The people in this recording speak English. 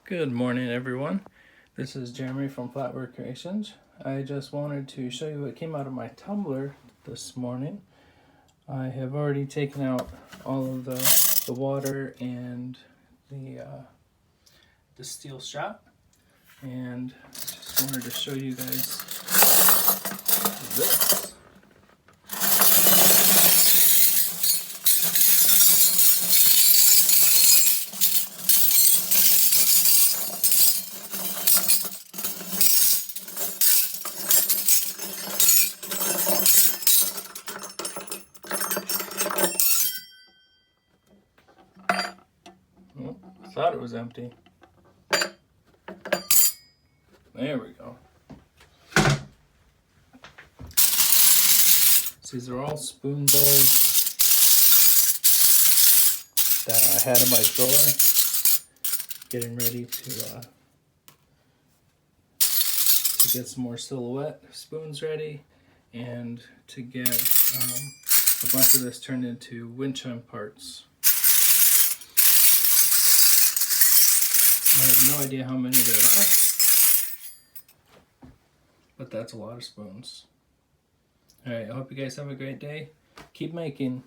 Good morning, everyone. This is Jeremy from Flatware Creations. I just wanted to show you what came out of my tumbler this morning. I have already taken out all of the water and the steel strap, and just wanted to show you guys this. I thought it was empty. There we go. So these are all spoon bowls that I had in my drawer, getting ready to get some more silhouette spoons ready, and to get a bunch of this turned into windchime parts. I have no idea how many there are, but that's a lot of spoons. Alright, I hope you guys have a great day. Keep making.